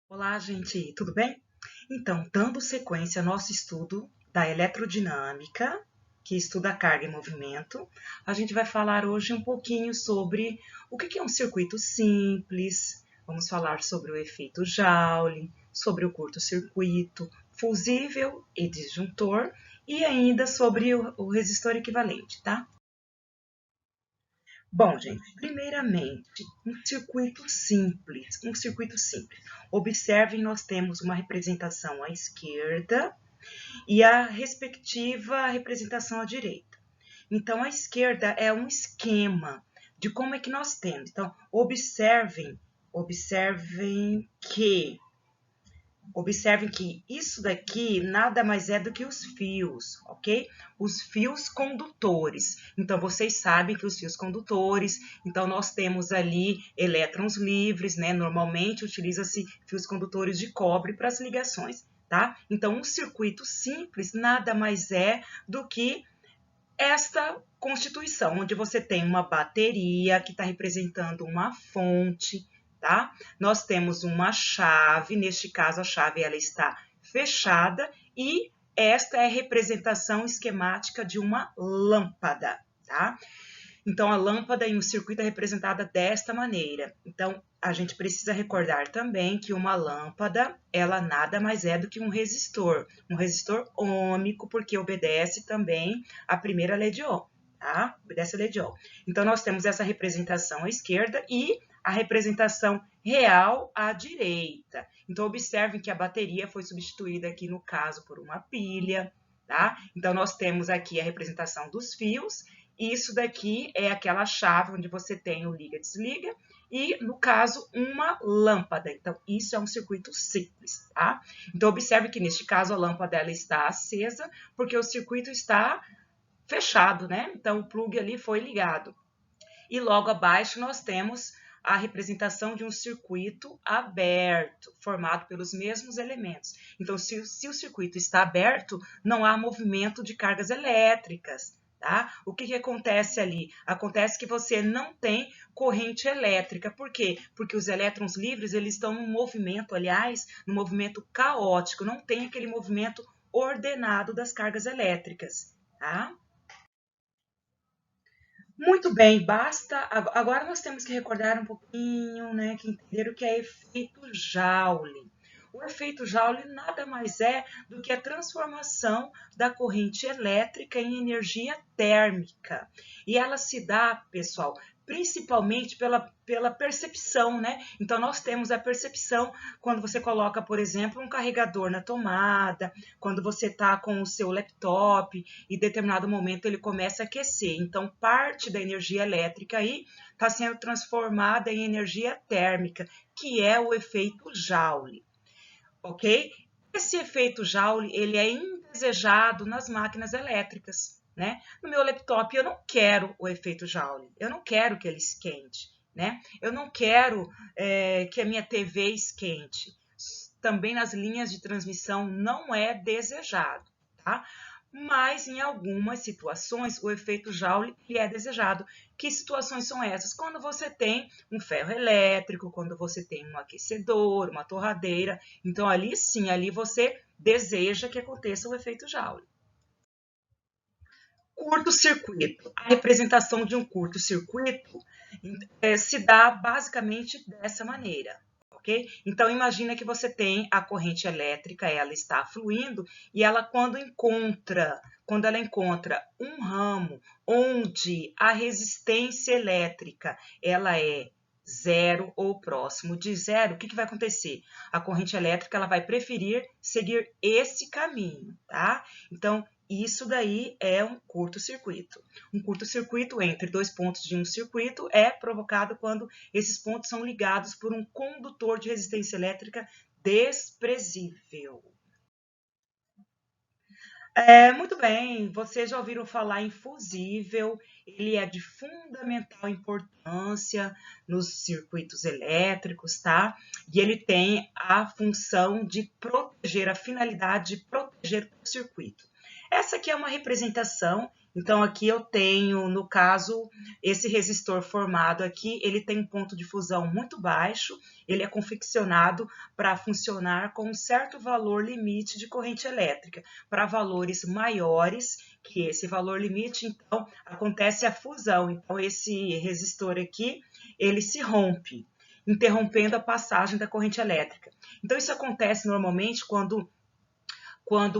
Olá, gente, tudo bem? Então, dando sequência ao nosso estudo da eletrodinâmica, que estuda a carga e movimento, a gente vai falar hoje um pouquinho sobre o que é um circuito simples, vamos falar sobre o efeito Joule, sobre o curto-circuito, fusível e disjuntor, e ainda sobre o resistor equivalente, tá? Bom, gente, primeiramente, um circuito simples. Observem, nós temos uma representação à esquerda e a respectiva representação à direita. Então, a esquerda é um esquema de como é que nós temos. Então, observem que isso daqui nada mais é do que os fios, ok? Os fios condutores. Então, vocês sabem que os fios condutores, então nós temos ali elétrons livres, né? Normalmente utiliza-se fios condutores de cobre para as ligações, tá? Então, um circuito simples nada mais é do que esta constituição, onde você tem uma bateria que está representando uma fonte, tá? Nós temos uma chave, neste caso a chave ela está fechada e esta é a representação esquemática de uma lâmpada, tá? Então, a lâmpada em um circuito é representada desta maneira. Então, a gente precisa recordar também que uma lâmpada, ela nada mais é do que um resistor ôhmico, porque obedece também à primeira lei de Ohm, tá? Obedece a lei de Ohm. Então, nós temos essa representação à esquerda e a representação real à direita. Então, observem que a bateria foi substituída aqui, no caso, por uma pilha, tá? Então, nós temos aqui a representação dos fios. Isso daqui é aquela chave onde você tem o liga-desliga e, no caso, uma lâmpada. Então, isso é um circuito simples, tá? Então, observe que, neste caso, a lâmpada ela está acesa porque o circuito está fechado, né? Então, o plug ali foi ligado. E logo abaixo nós temos a representação de um circuito aberto, formado pelos mesmos elementos. Então, se o circuito está aberto, não há movimento de cargas elétricas. Tá? O que acontece ali? Acontece que você não tem corrente elétrica. Por quê? Porque os elétrons livres eles estão no movimento, aliás, no movimento caótico, não tem aquele movimento ordenado das cargas elétricas. Tá? Muito bem, basta. Agora nós temos que recordar um pouquinho, né, que entender o que é efeito Joule. O efeito Joule nada mais é do que a transformação da corrente elétrica em energia térmica. E ela se dá, pessoal, principalmente pela percepção, né? Então, nós temos a percepção quando você coloca, por exemplo, um carregador na tomada, quando você está com o seu laptop e em determinado momento ele começa a aquecer. Então, parte da energia elétrica aí está sendo transformada em energia térmica, que é o efeito Joule, ok? Esse efeito Joule, ele é indesejado nas máquinas elétricas, né? No meu laptop eu não quero o efeito Joule, eu não quero que ele esquente, né? Eu não quero que a minha TV esquente. Também nas linhas de transmissão não é desejado, tá? Mas em algumas situações o efeito Joule é desejado. Que situações são essas? Quando você tem um ferro elétrico, quando você tem um aquecedor, uma torradeira, então ali sim, ali você deseja que aconteça o efeito Joule. Curto-circuito. A representação de um curto-circuito se dá basicamente dessa maneira. Okay? Então, imagina que você tem a corrente elétrica, ela está fluindo e ela, quando ela encontra um ramo onde a resistência elétrica ela é zero ou próximo de zero, o que vai acontecer? A corrente elétrica ela vai preferir seguir esse caminho, tá? Então, isso daí é um curto-circuito. Um curto-circuito entre dois pontos de um circuito é provocado quando esses pontos são ligados por um condutor de resistência elétrica desprezível. Muito bem, vocês já ouviram falar em fusível, ele é de fundamental importância nos circuitos elétricos, tá? E ele tem a função de proteger, a finalidade de proteger o circuito. Essa aqui é uma representação Então, aqui eu tenho, no caso, esse resistor formado aqui, ele tem um ponto de fusão muito baixo, ele é confeccionado para funcionar com um certo valor limite de corrente elétrica. Para valores maiores que esse valor limite, então, acontece a fusão. Então, esse resistor aqui, ele se rompe, interrompendo a passagem da corrente elétrica. Então, isso acontece normalmente quando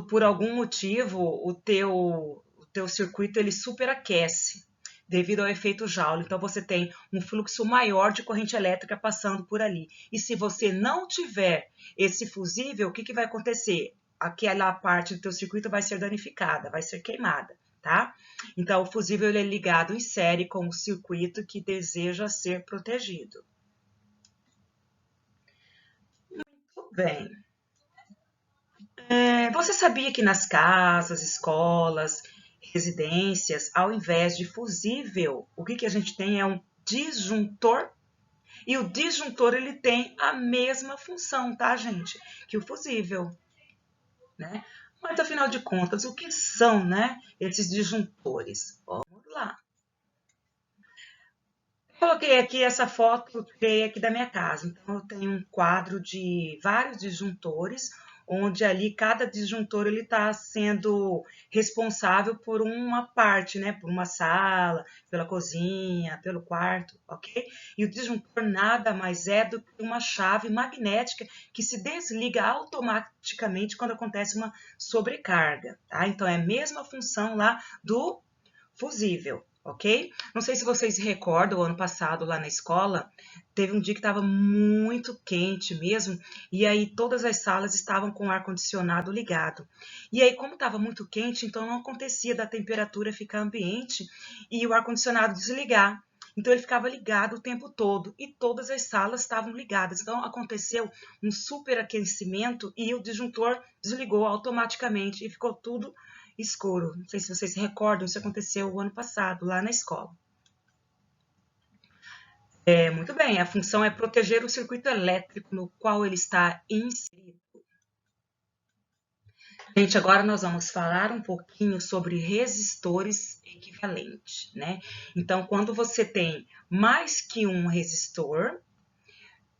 por algum motivo o teu circuito ele superaquece devido ao efeito Joule. Então você tem um fluxo maior de corrente elétrica passando por ali. E se você não tiver esse fusível, o que vai acontecer? Aquela parte do teu circuito vai ser danificada, vai ser queimada, tá? Então o fusível ele é ligado em série com o circuito que deseja ser protegido. Muito bem. Você sabia que nas casas, escolas, residências, ao invés de fusível, o que a gente tem é um disjuntor? E o disjuntor ele tem a mesma função, tá, gente? Que o fusível, né? Mas afinal de contas, o que são, né, esses disjuntores? Vamos lá. Coloquei aqui essa foto, criei aqui da minha casa. Então, eu tenho um quadro de vários disjuntores, onde ali cada disjuntor ele está sendo responsável por uma parte, né? Por uma sala, pela cozinha, pelo quarto, ok? E o disjuntor nada mais é do que uma chave magnética que se desliga automaticamente quando acontece uma sobrecarga, tá? Então, é a mesma função lá do fusível. Ok? Não sei se vocês se recordam, o ano passado lá na escola, teve um dia que estava muito quente mesmo, e aí todas as salas estavam com o ar-condicionado ligado. E aí, como estava muito quente, então não acontecia da temperatura ficar ambiente e o ar-condicionado desligar. Então ele ficava ligado o tempo todo e todas as salas estavam ligadas. Então aconteceu um superaquecimento e o disjuntor desligou automaticamente e ficou tudo escuro. Não sei se vocês se recordam, isso aconteceu o ano passado, lá na escola. Muito bem, a função é proteger o circuito elétrico no qual ele está inserido. Gente, agora nós vamos falar um pouquinho sobre resistores equivalentes, né? Então, quando você tem mais que um resistor,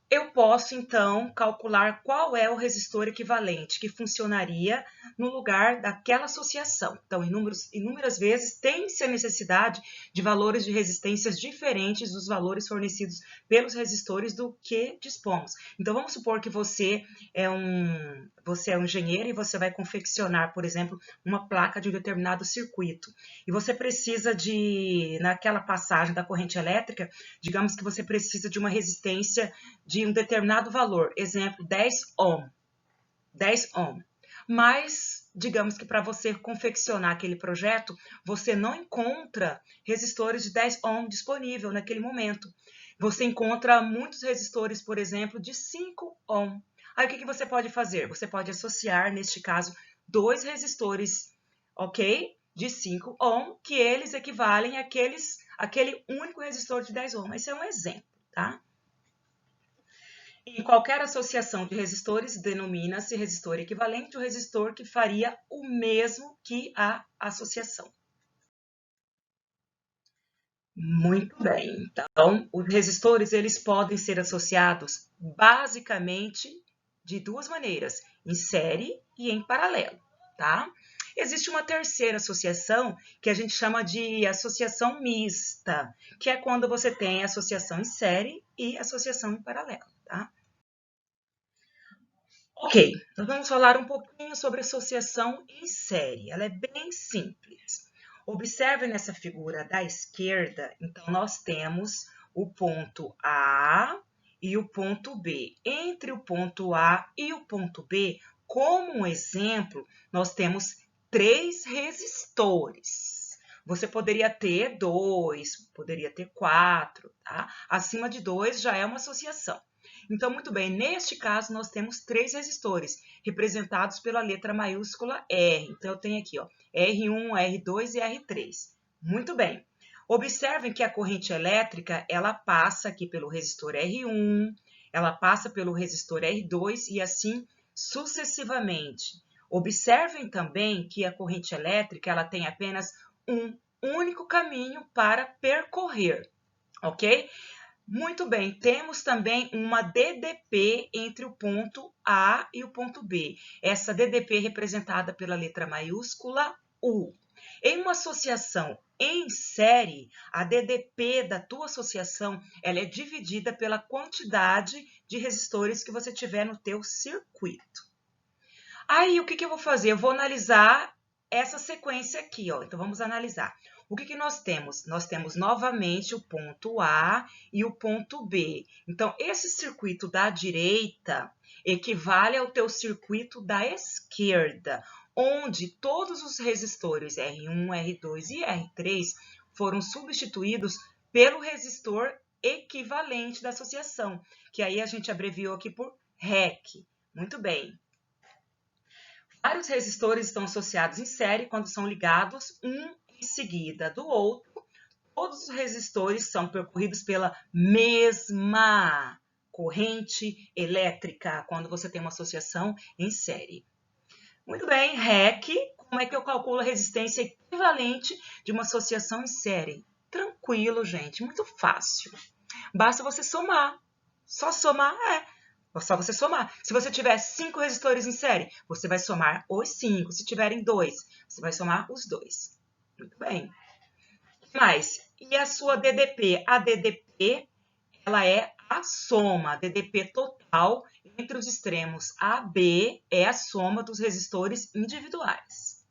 eu posso, então, calcular qual é o resistor equivalente que funcionaria no lugar daquela associação. Então, inúmeras vezes, tem-se a necessidade de valores de resistências diferentes dos valores fornecidos pelos resistores do que dispomos. Então, vamos supor que você é um engenheiro e você vai confeccionar, por exemplo, uma placa de um determinado circuito. E você precisa naquela passagem da corrente elétrica, digamos que você precisa de uma resistência de um determinado valor, exemplo, 10 ohm. 10 ohm. Mas, digamos que para você confeccionar aquele projeto, você não encontra resistores de 10 ohm disponível naquele momento. Você encontra muitos resistores, por exemplo, de 5 ohm. Aí o que você pode fazer? Você pode associar, neste caso, dois resistores, ok? De 5 ohm, que eles equivalem àquele único resistor de 10 ohm. Esse é um exemplo, tá? Em qualquer associação de resistores, denomina-se resistor equivalente o resistor que faria o mesmo que a associação. Muito bem. Então, os resistores eles podem ser associados basicamente de duas maneiras, em série e em paralelo, tá? Existe uma terceira associação que a gente chama de associação mista, que é quando você tem associação em série e associação em paralelo, tá? Ok, nós vamos falar um pouquinho sobre associação em série. Ela é bem simples. Observe nessa figura da esquerda, então nós temos o ponto A e o ponto B. Entre o ponto A e o ponto B, como um exemplo, nós temos 3 resistores. Você poderia ter 2, poderia ter 4, tá? Acima de 2 já é uma associação. Então, muito bem, neste caso nós temos 3 resistores, representados pela letra maiúscula R. Então, eu tenho aqui, ó, R1, R2 e R3. Muito bem. Observem que a corrente elétrica, ela passa aqui pelo resistor R1, ela passa pelo resistor R2 e assim sucessivamente. Observem também que a corrente elétrica, ela tem apenas um único caminho para percorrer, ok? Muito bem, temos também uma DDP entre o ponto A e o ponto B. Essa DDP é representada pela letra maiúscula U. Em uma associação em série, a DDP da tua associação ela é dividida pela quantidade de resistores que você tiver no teu circuito. Aí, o que eu vou fazer? Eu vou analisar essa sequência aqui, ó. Então, vamos analisar. O que nós temos? Nós temos novamente o ponto A e o ponto B. Então, esse circuito da direita equivale ao teu circuito da esquerda, onde todos os resistores R1, R2 e R3 foram substituídos pelo resistor equivalente da associação, que aí a gente abreviou aqui por REC. Muito bem. Vários resistores estão associados em série quando são ligados um em seguida do outro. Todos os resistores são percorridos pela mesma corrente elétrica quando você tem uma associação em série. Muito bem, REC, como é que eu calculo a resistência equivalente de uma associação em série? Tranquilo, gente, muito fácil. Basta você somar. Só somar, só você somar. Se você tiver 5 resistores em série, você vai somar os 5. Se tiverem 2, você vai somar os 2. Muito bem. O que mais? E a sua DDP? A DDP, ela é a soma. A DDP total entre os extremos A e B é a soma dos resistores individuais.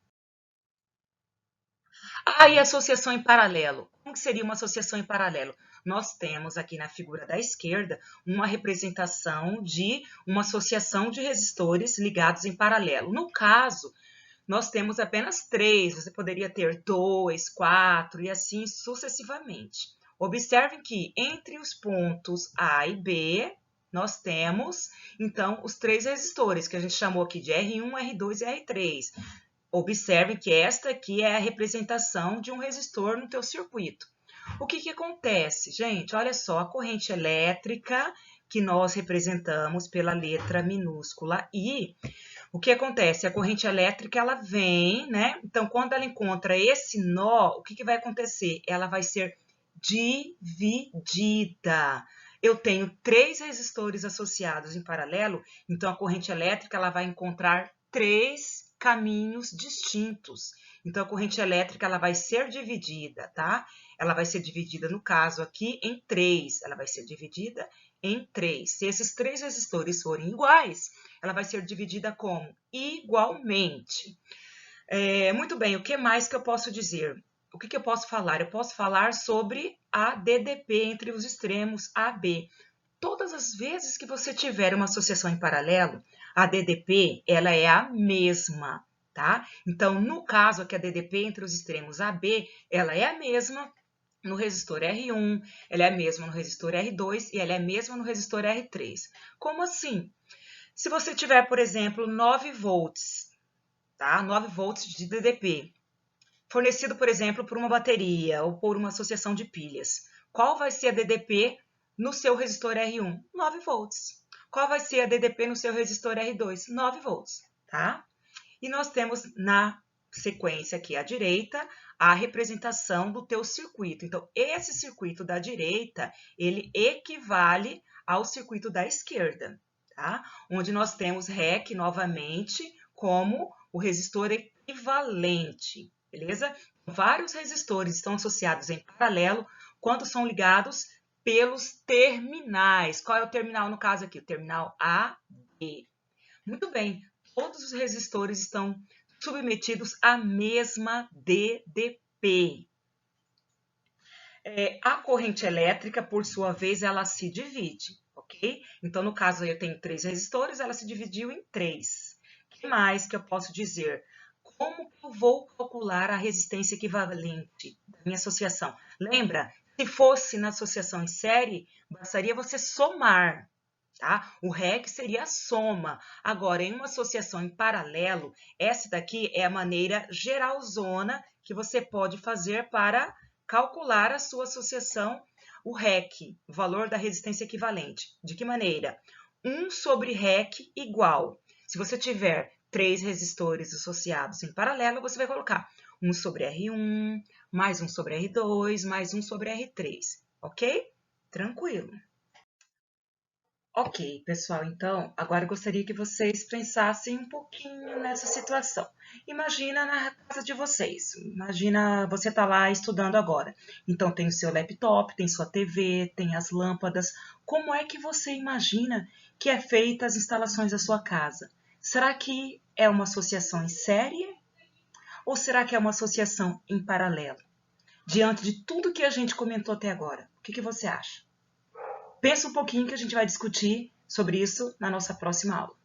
E a associação em paralelo. Como que seria uma associação em paralelo? Nós temos aqui na figura da esquerda uma representação de uma associação de resistores ligados em paralelo. No caso, nós temos apenas 3, você poderia ter 2, 4 e assim sucessivamente. Observem que entre os pontos A e B, nós temos, então, os 3 resistores, que a gente chamou aqui de R1, R2 e R3. Observe que esta aqui é a representação de um resistor no teu circuito. O que acontece? Gente, olha só, a corrente elétrica que nós representamos pela letra minúscula I, o que acontece? A corrente elétrica, ela vem, né? Então, quando ela encontra esse nó, o que vai acontecer? Ela vai ser dividida. Eu tenho 3 resistores associados em paralelo, então a corrente elétrica ela vai encontrar 3 caminhos distintos. Então, a corrente elétrica ela vai ser dividida, tá? Ela vai ser dividida, no caso aqui, em 3. Ela vai ser dividida em 3. Se esses 3 resistores forem iguais, ela vai ser dividida como? Igualmente. Muito bem, o que mais que eu posso dizer? O que eu posso falar? Eu posso falar sobre a DDP entre os extremos A e B. Todas as vezes que você tiver uma associação em paralelo, a DDP ela é a mesma, tá? Então, no caso aqui, a DDP entre os extremos A e B, ela é a mesma no resistor R1, ela é a mesma no resistor R2 e ela é a mesma no resistor R3. Como assim? Se você tiver, por exemplo, 9 volts, tá? 9 volts de DDP, fornecido, por exemplo, por uma bateria ou por uma associação de pilhas, qual vai ser a DDP no seu resistor R1? 9 volts. Qual vai ser a DDP no seu resistor R2? 9 volts, tá? E nós temos na sequência aqui à direita a representação do teu circuito. Então, esse circuito da direita, ele equivale ao circuito da esquerda, tá? Onde nós temos REC novamente como o resistor equivalente, beleza? Vários resistores estão associados em paralelo quando são ligados pelos terminais. Qual é o terminal no caso aqui? O terminal A, B. Muito bem, todos os resistores estão submetidos à mesma DDP. A corrente elétrica, por sua vez, ela se divide, ok? Então, no caso, eu tenho 3 resistores, ela se dividiu em 3. O que mais que eu posso dizer? Como eu vou calcular a resistência equivalente da minha associação? Lembra? Se fosse na associação em série, bastaria você somar, tá? O REC seria a soma. Agora, em uma associação em paralelo, essa daqui é a maneira geralzona que você pode fazer para calcular a sua associação, o REC, o valor da resistência equivalente. De que maneira? 1 sobre REC igual. Se você tiver 3 resistores associados em paralelo, você vai colocar 1 sobre R1 mais um sobre R2, mais um sobre R3, ok? Tranquilo. Ok, pessoal, então, agora eu gostaria que vocês pensassem um pouquinho nessa situação. Imagina na casa de vocês, imagina você está lá estudando agora. Então tem o seu laptop, tem sua TV, tem as lâmpadas. Como é que você imagina que é feita as instalações da sua casa? Será que é uma associação em série ou será que é uma associação em paralelo? Diante de tudo que a gente comentou até agora, o que você acha? Pensa um pouquinho que a gente vai discutir sobre isso na nossa próxima aula.